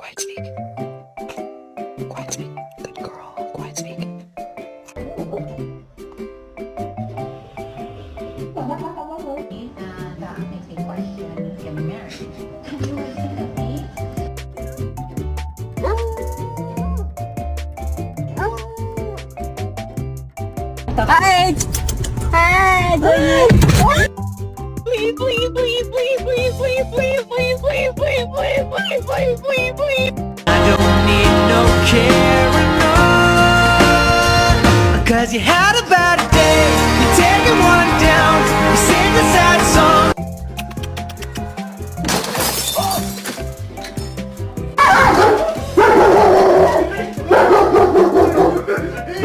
Quiet speak. Quiet speak. Good girl. Quiet speak. That makes me question getting married. Have you ever seen a bee? Hi! Hi! Please, please, please, please, please, please, please, please, please, please, please, please, please, please, please. I don't need no care, no, 'cause you have